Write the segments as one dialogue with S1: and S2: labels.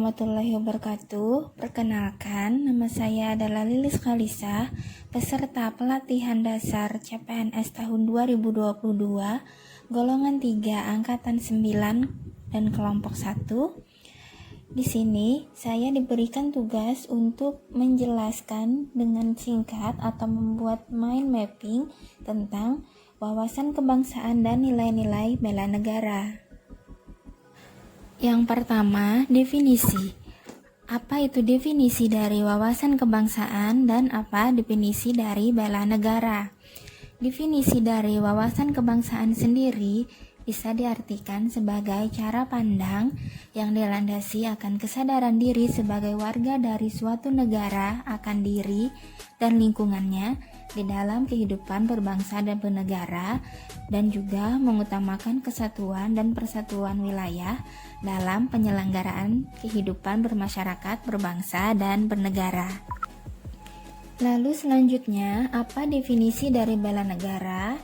S1: warahmatullahi wabarakatuh. Perkenalkan, nama saya adalah Lilis Kalisa, peserta pelatihan dasar CPNS tahun 2022, golongan 3, angkatan 9 dan kelompok 1. Di sini saya diberikan tugas untuk menjelaskan dengan singkat atau membuat mind mapping tentang wawasan kebangsaan dan nilai-nilai bela negara. Yang pertama, definisi. Apa itu definisi dari wawasan kebangsaan dan apa definisi dari bela negara? Definisi dari wawasan kebangsaan sendiri bisa diartikan sebagai cara pandang yang dilandasi akan kesadaran diri sebagai warga dari suatu negara akan diri dan lingkungannya di dalam kehidupan berbangsa dan bernegara, dan juga mengutamakan kesatuan dan persatuan wilayah dalam penyelenggaraan kehidupan bermasyarakat, berbangsa, dan bernegara. Lalu selanjutnya, apa definisi dari bela negara?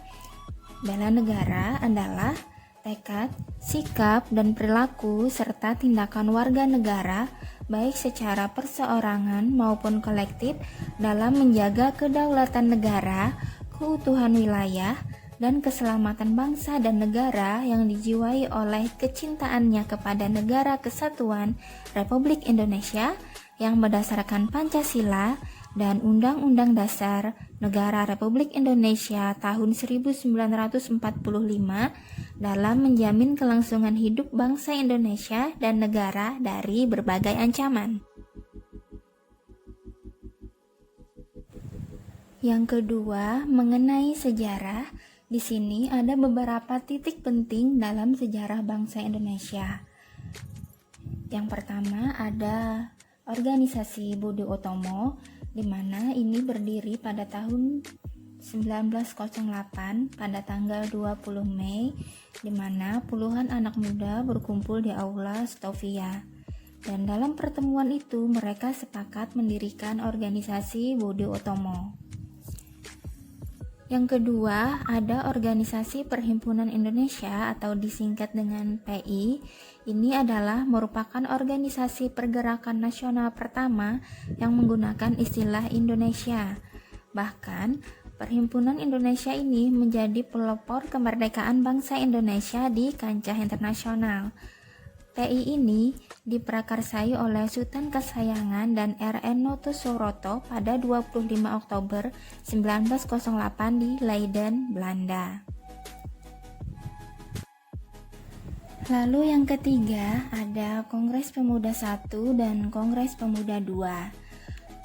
S1: Bela negara adalah tekad, sikap, dan perilaku serta tindakan warga negara baik secara perseorangan maupun kolektif dalam menjaga kedaulatan negara, keutuhan wilayah, dan keselamatan bangsa dan negara yang dijiwai oleh kecintaannya kepada Negara Kesatuan Republik Indonesia yang berdasarkan Pancasila dan Undang-Undang Dasar Negara Republik Indonesia tahun 1945 dalam menjamin kelangsungan hidup bangsa Indonesia dan negara dari berbagai ancaman. Yang kedua, mengenai sejarah. Di sini ada beberapa titik penting dalam sejarah bangsa Indonesia. Yang pertama ada organisasi Budi Utomo, di mana ini berdiri pada tahun 1908 pada tanggal 20 Mei, di mana puluhan anak muda berkumpul di Aula Stovia. Dan dalam pertemuan itu mereka sepakat mendirikan organisasi Budi Utomo. Yang kedua, ada Organisasi Perhimpunan Indonesia atau disingkat dengan PI. Ini adalah merupakan organisasi pergerakan nasional pertama yang menggunakan istilah Indonesia. Bahkan, Perhimpunan Indonesia ini menjadi pelopor kemerdekaan bangsa Indonesia di kancah internasional. PI ini diprakarsai oleh Sultan Kasayangan dan R.N. Noto Suroto pada 25 Oktober 1908 di Leiden, Belanda. Lalu yang ketiga ada Kongres Pemuda I dan Kongres Pemuda II.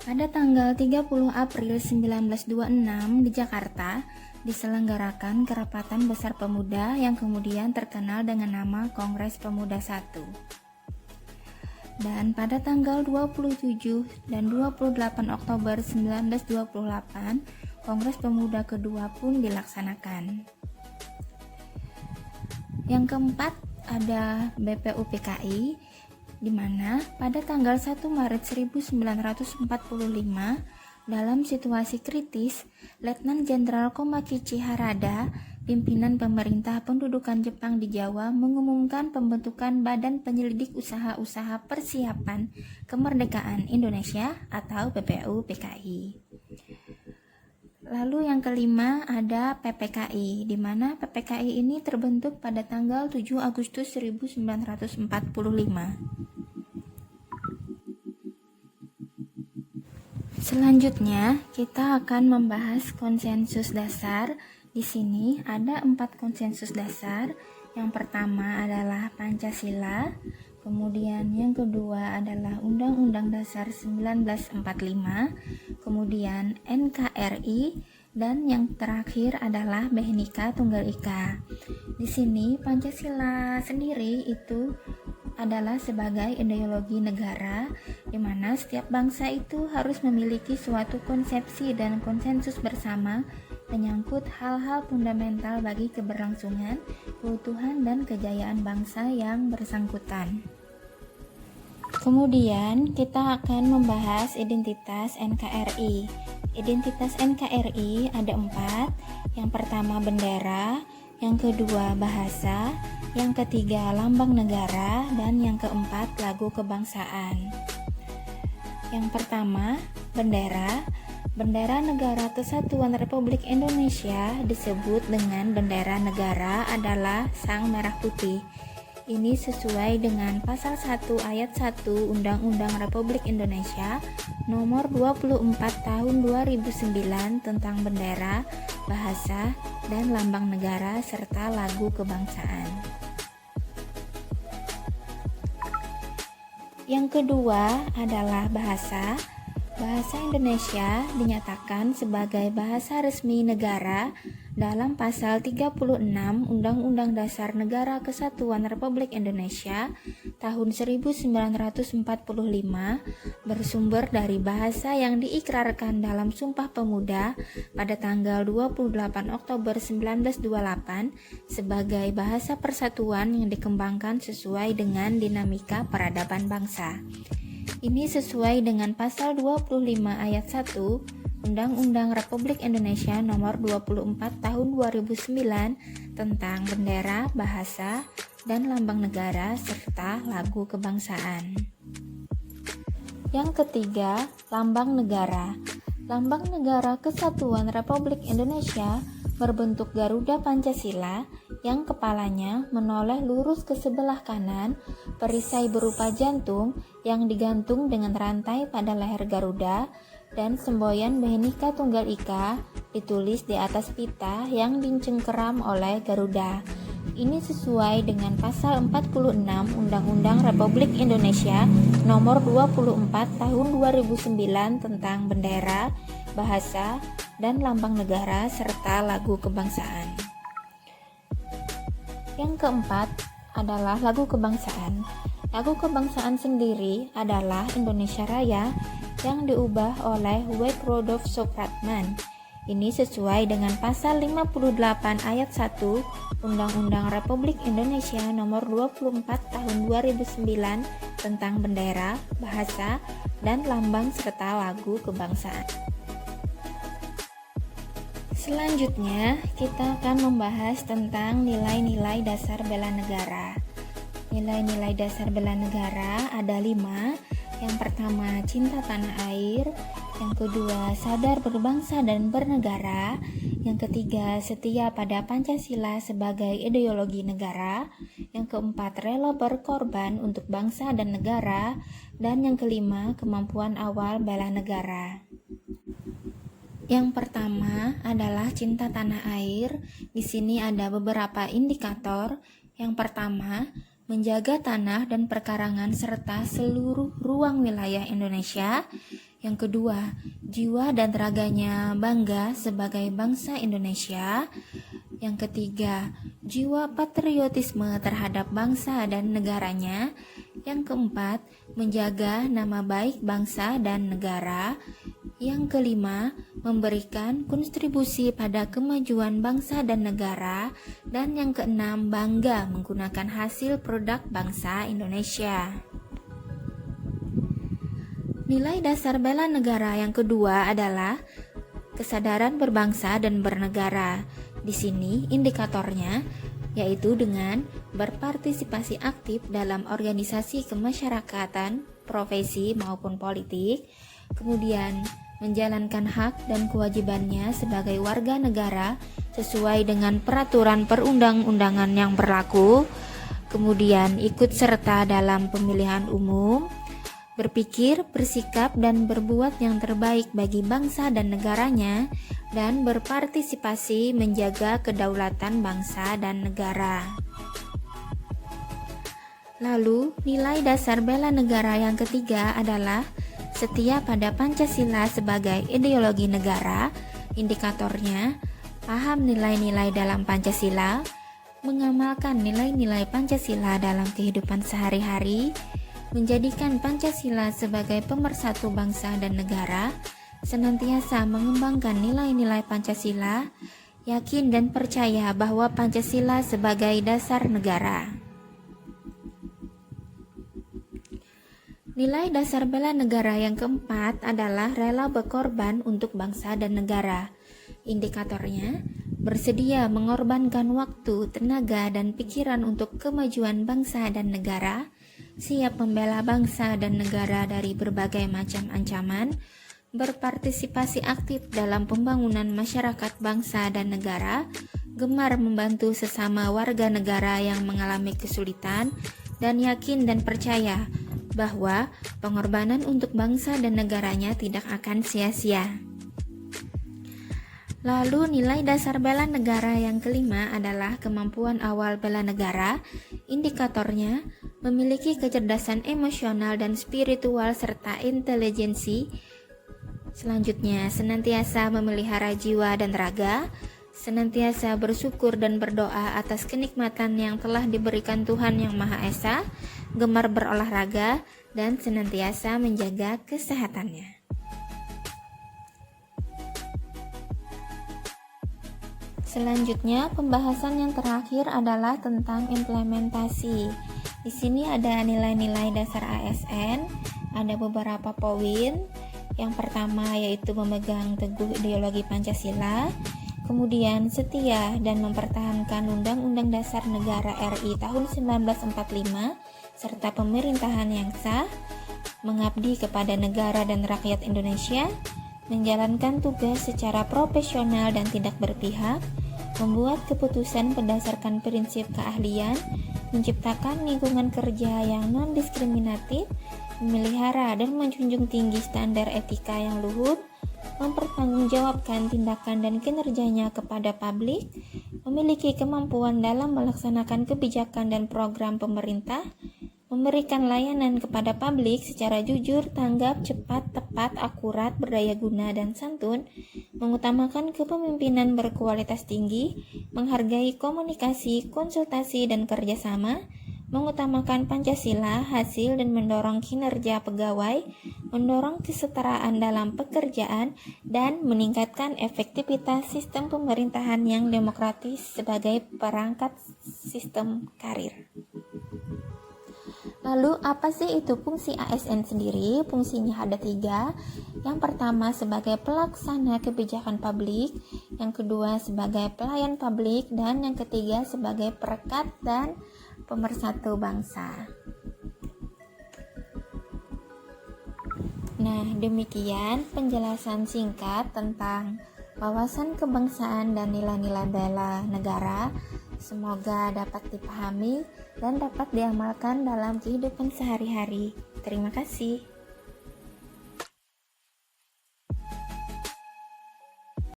S1: Pada tanggal 30 April 1926 di Jakarta diselenggarakan Kerapatan Besar Pemuda yang kemudian terkenal dengan nama Kongres Pemuda I. Dan pada tanggal 27 dan 28 Oktober 1928, Kongres Pemuda kedua pun dilaksanakan. Yang keempat ada BPUPKI, di mana pada tanggal 1 Maret 1945 dalam situasi kritis, Letnan Jenderal Komakichi Harada, pimpinan pemerintah pendudukan Jepang di Jawa, mengumumkan pembentukan Badan Penyelidik Usaha-Usaha Persiapan Kemerdekaan Indonesia atau BPUPKI. Lalu yang kelima ada PPKI, di mana PPKI ini terbentuk pada tanggal 7 Agustus 1945. Selanjutnya, kita akan membahas konsensus dasar. Di sini ada 4 konsensus dasar. Yang pertama adalah Pancasila, kemudian yang kedua adalah Undang-Undang Dasar 1945, kemudian NKRI, dan yang terakhir adalah Bhinneka Tunggal Ika. Di sini Pancasila sendiri itu adalah sebagai ideologi negara, di mana setiap bangsa itu harus memiliki suatu konsepsi dan konsensus bersama menyangkut hal-hal fundamental bagi keberlangsungan, keutuhan, dan kejayaan bangsa yang bersangkutan. Kemudian kita akan membahas identitas NKRI. Identitas NKRI ada 4. Yang pertama bendera, yang kedua bahasa, yang ketiga lambang negara, dan yang keempat lagu kebangsaan. Yang pertama, bendera. Bendera Negara Kesatuan Republik Indonesia disebut dengan bendera negara adalah sang merah putih. Ini sesuai dengan pasal 1 ayat 1 Undang-Undang Republik Indonesia nomor 24 tahun 2009 tentang bendera, bahasa, dan lambang negara serta lagu kebangsaan. Yang kedua adalah bahasa. Bahasa Indonesia dinyatakan sebagai bahasa resmi negara dalam pasal 36 Undang-Undang Dasar Negara Kesatuan Republik Indonesia tahun 1945 bersumber dari bahasa yang diikrarkan dalam Sumpah Pemuda pada tanggal 28 Oktober 1928 sebagai bahasa persatuan yang dikembangkan sesuai dengan dinamika peradaban bangsa. Ini sesuai dengan pasal 25 ayat 1 Undang-Undang Republik Indonesia nomor 24 tahun 2009 tentang bendera, bahasa, dan lambang negara serta lagu kebangsaan. Yang ketiga, lambang negara. Lambang Negara Kesatuan Republik Indonesia berbentuk Garuda Pancasila yang kepalanya menoleh lurus ke sebelah kanan, perisai berupa jantung yang digantung dengan rantai pada leher Garuda, dan semboyan Bhinneka Tunggal Ika ditulis di atas pita yang dicengkeram oleh Garuda. Ini sesuai dengan pasal 46 Undang-Undang Republik Indonesia nomor 24 tahun 2009 tentang bendera, bahasa, dan lambang negara serta lagu kebangsaan. Yang keempat adalah lagu kebangsaan. Lagu kebangsaan sendiri adalah Indonesia Raya yang diubah oleh Wake Rudolph Supratman. Ini sesuai dengan pasal 58 ayat 1 Undang-Undang Republik Indonesia nomor 24 tahun 2009 tentang bendera, bahasa, dan lambang serta lagu kebangsaan. Selanjutnya, kita akan membahas tentang nilai-nilai dasar bela negara. Nilai-nilai dasar bela negara ada 5. Yang pertama, cinta tanah air. Yang kedua, sadar berbangsa dan bernegara. Yang ketiga, setia pada Pancasila sebagai ideologi negara. Yang keempat, rela berkorban untuk bangsa dan negara. Dan yang kelima, kemampuan awal bela negara. Yang pertama adalah cinta tanah air. Di sini ada beberapa indikator. Yang pertama, menjaga tanah dan perkarangan serta seluruh ruang wilayah Indonesia. Yang kedua, jiwa dan raganya bangga sebagai bangsa Indonesia. Yang ketiga, jiwa patriotisme terhadap bangsa dan negaranya. Yang keempat, menjaga nama baik bangsa dan negara. Yang kelima, memberikan kontribusi pada kemajuan bangsa dan negara. Dan yang keenam, bangga menggunakan hasil produk bangsa Indonesia. Nilai dasar bela negara yang kedua adalah kesadaran berbangsa dan bernegara. Di sini indikatornya yaitu dengan berpartisipasi aktif dalam organisasi kemasyarakatan, profesi maupun politik, kemudian menjalankan hak dan kewajibannya sebagai warga negara sesuai dengan peraturan perundang-undangan yang berlaku, kemudian ikut serta dalam pemilihan umum, berpikir, bersikap, dan berbuat yang terbaik bagi bangsa dan negaranya, dan berpartisipasi menjaga kedaulatan bangsa dan negara. Lalu, nilai dasar bela negara yang ketiga adalah setia pada Pancasila sebagai ideologi negara. Indikatornya, paham nilai-nilai dalam Pancasila, mengamalkan nilai-nilai Pancasila dalam kehidupan sehari-hari, menjadikan Pancasila sebagai pemersatu bangsa dan negara, senantiasa mengembangkan nilai-nilai Pancasila, yakin dan percaya bahwa Pancasila sebagai dasar negara. Nilai dasar bela negara yang keempat adalah rela berkorban untuk bangsa dan negara. Indikatornya, bersedia mengorbankan waktu, tenaga, dan pikiran untuk kemajuan bangsa dan negara, siap membela bangsa dan negara dari berbagai macam ancaman, berpartisipasi aktif dalam pembangunan masyarakat bangsa dan negara, gemar membantu sesama warga negara yang mengalami kesulitan, dan yakin dan percaya bahwa pengorbanan untuk bangsa dan negaranya tidak akan sia-sia. Lalu nilai dasar bela negara yang kelima adalah kemampuan awal bela negara. Indikatornya memiliki kecerdasan emosional dan spiritual serta intelijensi. Selanjutnya, senantiasa memelihara jiwa dan raga, senantiasa bersyukur dan berdoa atas kenikmatan yang telah diberikan Tuhan Yang Maha Esa, gemar berolahraga, dan senantiasa menjaga kesehatannya. Selanjutnya, pembahasan yang terakhir adalah tentang implementasi. Di sini ada nilai-nilai dasar ASN, ada beberapa poin. Yang pertama yaitu memegang teguh ideologi Pancasila, kemudian setia dan mempertahankan Undang-Undang Dasar Negara RI tahun 1945 serta pemerintahan yang sah, mengabdi kepada negara dan rakyat Indonesia, menjalankan tugas secara profesional dan tidak berpihak, membuat keputusan berdasarkan prinsip keahlian, menciptakan lingkungan kerja yang non-diskriminatif, memelihara dan menjunjung tinggi standar etika yang luhur, mempertanggungjawabkan tindakan dan kinerjanya kepada publik, memiliki kemampuan dalam melaksanakan kebijakan dan program pemerintah, memberikan layanan kepada publik secara jujur, tanggap, cepat, tepat, akurat, berdaya guna, dan santun, mengutamakan kepemimpinan berkualitas tinggi, menghargai komunikasi, konsultasi, dan kerjasama, mengutamakan Pancasila, hasil dan mendorong kinerja pegawai, mendorong kesetaraan dalam pekerjaan, dan meningkatkan efektivitas sistem pemerintahan yang demokratis sebagai perangkat sistem karir. Lalu apa sih itu fungsi ASN sendiri? Fungsinya ada 3. Yang pertama sebagai pelaksana kebijakan publik, yang kedua sebagai pelayan publik, dan yang ketiga sebagai perekat dan pemersatu bangsa. Nah, demikian penjelasan singkat tentang wawasan kebangsaan dan nilai-nilai bela negara. Semoga dapat dipahami dan dapat diamalkan dalam kehidupan sehari-hari. Terima kasih.